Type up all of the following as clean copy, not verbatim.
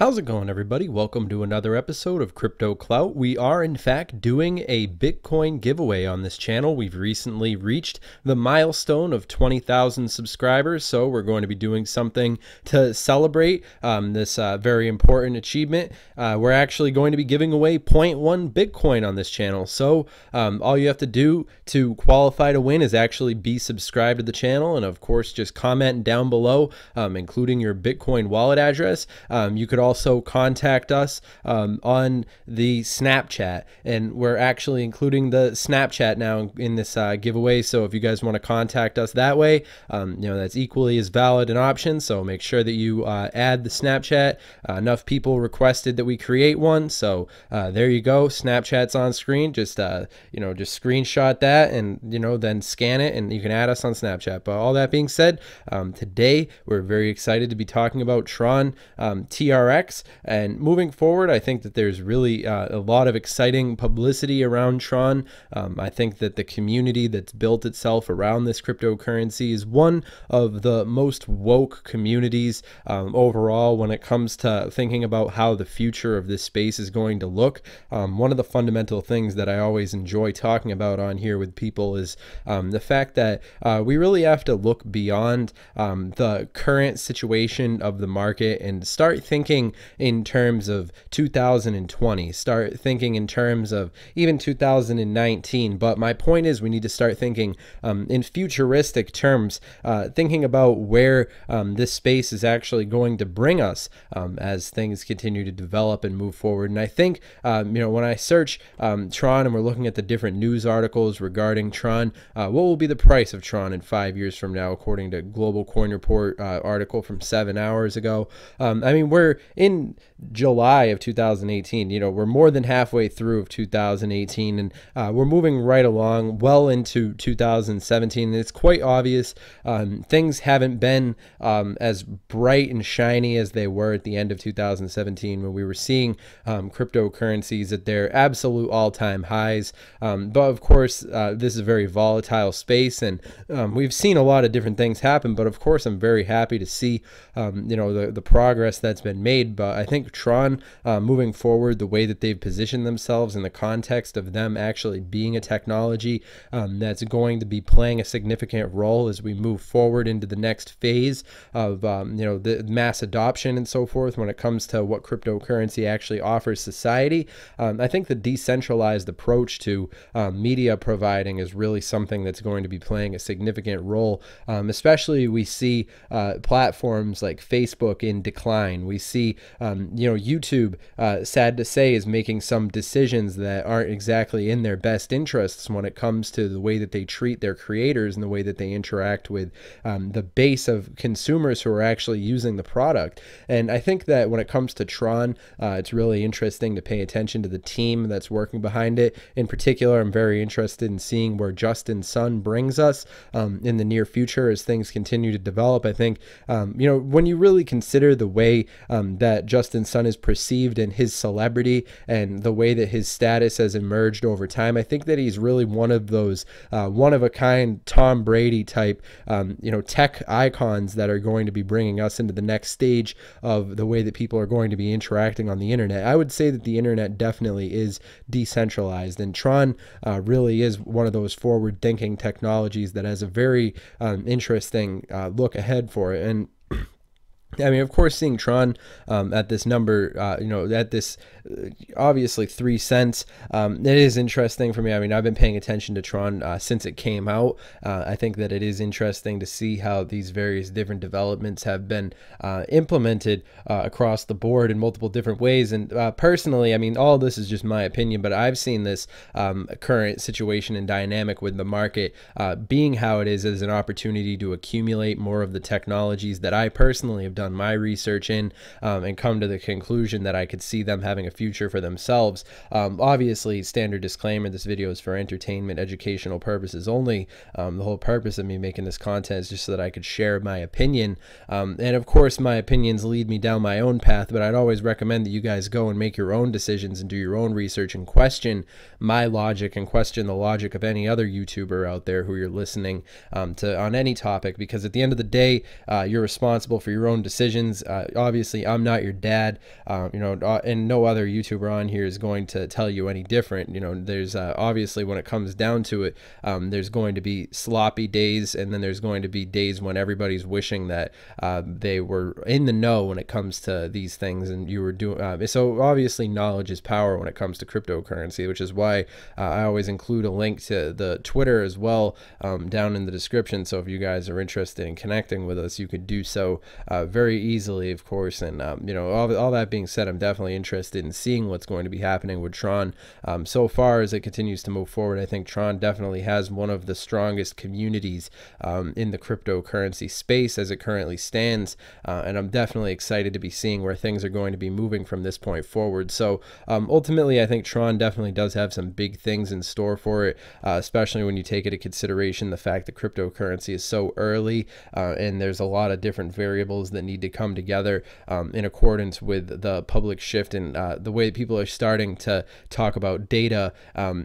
How's it going, everybody? Welcome to another episode of Crypto Clout. We are, in fact, doing a Bitcoin giveaway on this channel. We've recently reached the milestone of 20,000 subscribers, so we're going to be doing something to celebrate this very important achievement. We're actually going to be giving away 0.1 Bitcoin on this channel. So all you have to do to qualify to win is actually be subscribed to the channel, and of course, just comment down below, including your Bitcoin wallet address. You could also contact us on the Snapchat, and we're actually including the Snapchat now in this giveaway. So if you guys want to contact us that way, that's equally as valid an option. So make sure that you add the Snapchat. Enough people requested that we create one, so there you go. Snapchat's on screen. Just just screenshot that and then scan it, and you can add us on Snapchat. But all that being said, today we're very excited to be talking about TRON TRX. And moving forward, I think that there's really a lot of exciting publicity around TRON. I think that the community that's built itself around this cryptocurrency is one of the most woke communities overall when it comes to thinking about how the future of this space is going to look. One of the fundamental things that I always enjoy talking about on here with people is the fact that we really have to look beyond the current situation of the market and start thinking in terms of 2020, start thinking in terms of even 2019. But my point is, we need to start thinking in futuristic terms, thinking about where this space is actually going to bring us as things continue to develop and move forward. And I think when I search TRON and we're looking at the different news articles regarding TRON, what will be the price of TRON in 5 years from now, according to Global Coin Report article from 7 hours ago. I mean, we're in July of 2018. We're more than halfway through of 2018, and we're moving right along well into 2017. And it's quite obvious things haven't been as bright and shiny as they were at the end of 2017, when we were seeing cryptocurrencies at their absolute all-time highs. But of course, this is a very volatile space, and we've seen a lot of different things happen. But of course, I'm very happy to see the progress that's been made. But I think TRON moving forward, the way that they've positioned themselves in the context of them actually being a technology that's going to be playing a significant role as we move forward into the next phase of the mass adoption and so forth when it comes to what cryptocurrency actually offers society. I think the decentralized approach to media providing is really something that's going to be playing a significant role. Especially we see platforms like Facebook in decline. We see YouTube, sad to say, is making some decisions that aren't exactly in their best interests when it comes to the way that they treat their creators and the way that they interact with the base of consumers who are actually using the product. And I think that when it comes to TRON, it's really interesting to pay attention to the team that's working behind it. In particular, I'm very interested in seeing where Justin Sun brings us in the near future as things continue to develop. I think when you really consider the way that Justin Sun is perceived and his celebrity and the way that his status has emerged over time, I think that he's really one of those one-of-a-kind Tom Brady type tech icons that are going to be bringing us into the next stage of the way that people are going to be interacting on the internet. I would say that the internet definitely is decentralized, and TRON really is one of those forward-thinking technologies that has a very interesting look ahead for it. And I mean, of course, seeing TRON at this number, at this obviously 3 cents, it is interesting for me. I mean, I've been paying attention to TRON since it came out. I think that it is interesting to see how these various different developments have been implemented across the board in multiple different ways. And personally, I mean, all this is just my opinion, but I've seen this current situation and dynamic with the market being how it is as an opportunity to accumulate more of the technologies that I personally have done my research in and come to the conclusion that I could see them having a future for themselves. Obviously, standard disclaimer, this video is for entertainment, educational purposes only. The whole purpose of me making this content is just so that I could share my opinion. And of course, my opinions lead me down my own path, but I'd always recommend that you guys go and make your own decisions and do your own research and question my logic and question the logic of any other YouTuber out there who you're listening to on any topic, because at the end of the day, you're responsible for your own decisions decisions. Obviously, I'm not your dad, and no other YouTuber on here is going to tell you any different. There's obviously, when it comes down to it, there's going to be sloppy days, and then there's going to be days when everybody's wishing that they were in the know when it comes to these things, and you were doing so. Obviously, knowledge is power when it comes to cryptocurrency, which is why I always include a link to the Twitter as well down in the description. So if you guys are interested in connecting with us, you could do so very easily, of course. And all that being said, I'm definitely interested in seeing what's going to be happening with Tron. So far as it continues to move forward, I think Tron definitely has one of the strongest communities in the cryptocurrency space as it currently stands, and I'm definitely excited to be seeing where things are going to be moving from this point forward. So ultimately, I think Tron definitely does have some big things in store for it, especially when you take into consideration the fact that cryptocurrency is so early, and there's a lot of different variables that need to come together in accordance with the public shift and the way people are starting to talk about data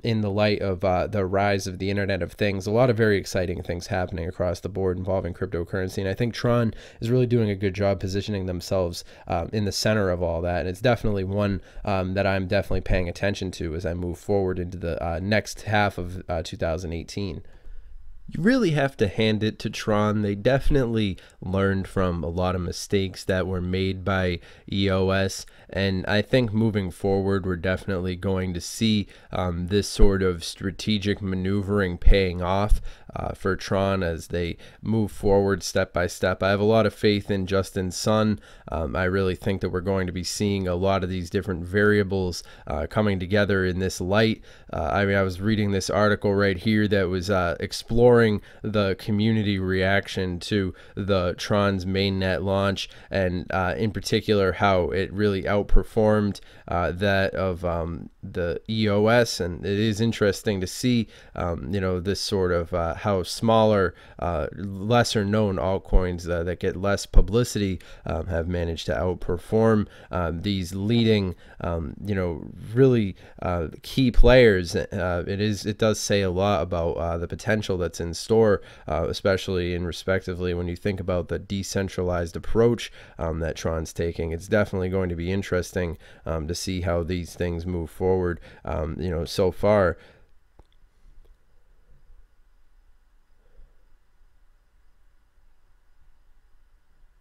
in the light of the rise of the Internet of Things. A lot of very exciting things happening across the board involving cryptocurrency, and I think Tron is really doing a good job positioning themselves in the center of all that, and it's definitely one that I'm definitely paying attention to as I move forward into the next half of 2018. You really have to hand it to Tron. They definitely learned from a lot of mistakes that were made by EOS, and I think moving forward, we're definitely going to see this sort of strategic maneuvering paying off for Tron as they move forward step by step. I have a lot of faith in Justin Sun. I really think that we're going to be seeing a lot of these different variables coming together in this light. I was reading this article right here that was exploring the community reaction to the Tron's mainnet launch, and in particular how it really outperformed that of the EOS. And it is interesting to see this sort of how smaller, lesser known altcoins that get less publicity have managed to outperform these leading really key players. It does say a lot about the potential that's in store, especially and respectively when you think about the decentralized approach that Tron's taking. It's definitely going to be interesting to see how these things move forward. So far,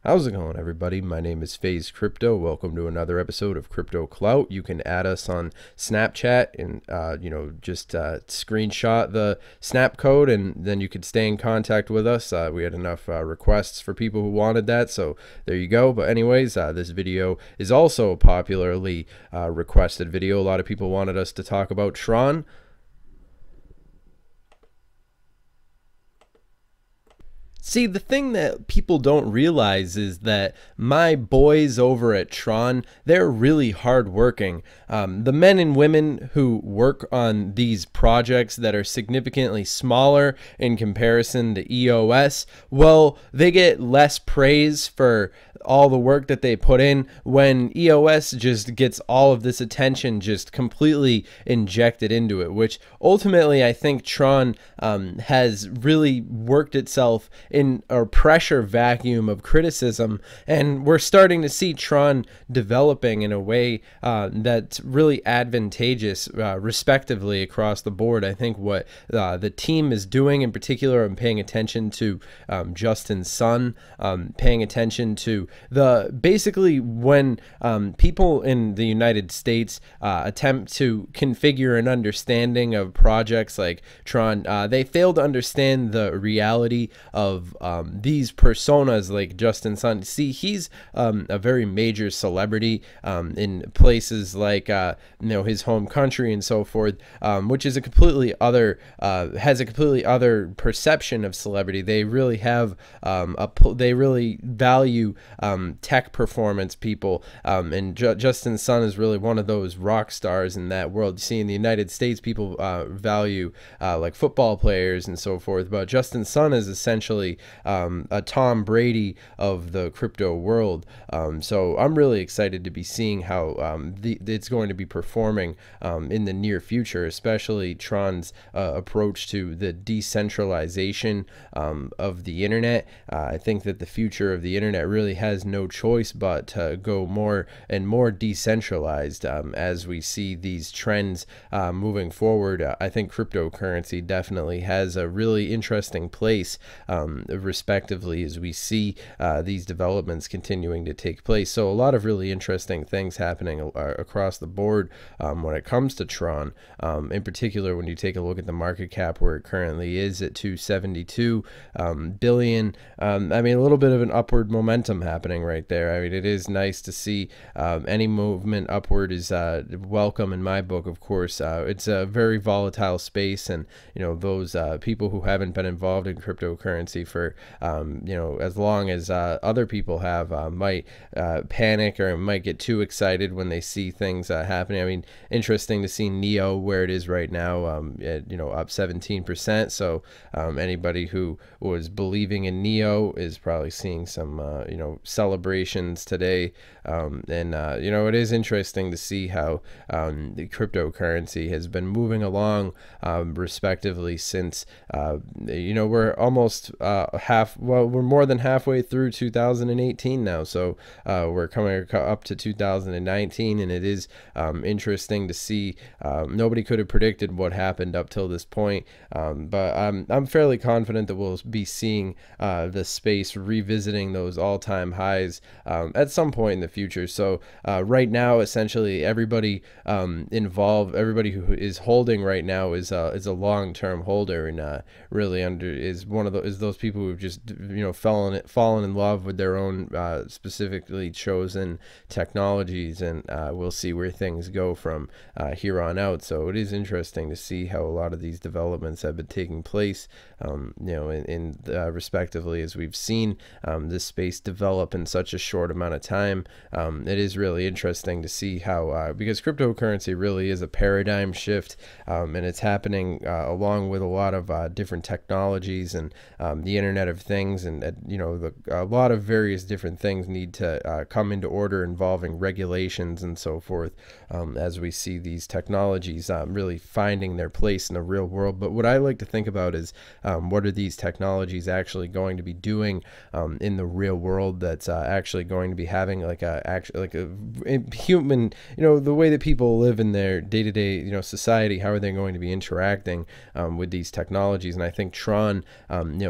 how's it going, everybody? My name is FaZe Crypto. Welcome to another episode of Crypto Clout. You can add us on Snapchat and just screenshot the snap code, and then you could stay in contact with us. We had enough requests for people who wanted that, so there you go. But anyways, this video is also a popularly requested video. A lot of people wanted us to talk about Tron. See, the thing that people don't realize is that my boys over at Tron, they're really hardworking. The men and women who work on these projects that are significantly smaller in comparison to EOS, well, they get less praise for all the work that they put in when EOS just gets all of this attention just completely injected into it, which ultimately I think Tron has really worked itself in a pressure vacuum of criticism, and we're starting to see Tron developing in a way that's really advantageous respectively across the board. I think what the team is doing in particular, I'm paying attention to Justin Sun, paying attention to basically when people in the United States attempt to configure an understanding of projects like Tron, they fail to understand the reality of these personas like Justin Sun. See, he's a very major celebrity in places like his home country and so forth, which is a completely other has a completely other perception of celebrity. They really have they really value tech performance people, and Justin Sun is really one of those rock stars in that world. You see, in the United States, people value like football players and so forth, but Justin Sun is essentially essentially a Tom Brady of the crypto world. So I'm really excited to be seeing how it's going to be performing in the near future, especially Tron's approach to the decentralization of the internet. I think that the future of the internet really has no choice but to go more and more decentralized as we see these trends moving forward. I think cryptocurrency definitely has a really interesting place, respectively, as we see these developments continuing to take place. So a lot of really interesting things happening across the board when it comes to Tron. In particular, when you take a look at the market cap where it currently is at 272 billion. I mean, a little bit of an upward momentum happening right there. I mean, it is nice to see any movement upward is welcome in my book, of course. It's a very volatile space, and those people who haven't been involved in cryptocurrency for as long as other people have might panic or might get too excited when they see things happening. I mean, interesting to see NEO where it is right now, up 17%. So anybody who was believing in NEO is probably seeing some celebrations today. It is interesting to see how the cryptocurrency has been moving along respectively since we're almost we're more than halfway through 2018 now, so we're coming up to 2019, and it is interesting to see. Nobody could have predicted what happened up till this point, but I'm fairly confident that we'll be seeing the space revisiting those all-time highs at some point in the future. So right now, essentially everybody involved, everybody who is holding right now is a long-term holder, and really is those people who've just fallen in love with their own specifically chosen technologies, and we'll see where things go from here on out. So it is interesting to see how a lot of these developments have been taking place, respectively, as we've seen this space develop in such a short amount of time. It is really interesting to see how, because cryptocurrency really is a paradigm shift, and it's happening along with a lot of different technologies and the Internet of Things, and a lot of various different things need to come into order involving regulations and so forth, as we see these technologies really finding their place in the real world. But what I like to think about is what are these technologies actually going to be doing in the real world that's actually going to be having like a human, the way that people live in their day-to-day society. How are they going to be interacting with these technologies? And I think Tron,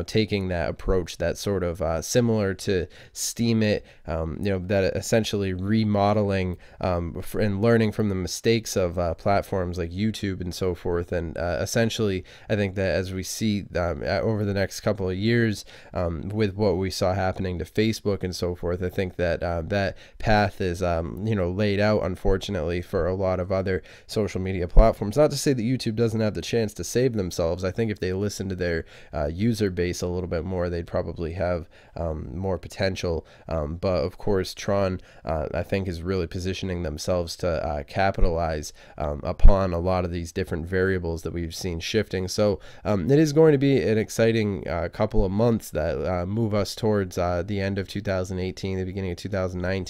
taking that approach that's sort of similar to Steemit, that essentially remodeling and learning from the mistakes of platforms like YouTube and so forth. And essentially, I think that as we see over the next couple of years, with what we saw happening to Facebook and so forth, I think that that path is laid out, unfortunately, for a lot of other social media platforms. Not to say that YouTube doesn't have the chance to save themselves. I think if they listen to their user base a little bit more, they'd probably have more potential. But of course, Tron, I think, is really positioning themselves to capitalize upon a lot of these different variables that we've seen shifting. So it is going to be an exciting couple of months that move us towards the end of 2018, the beginning of 2019.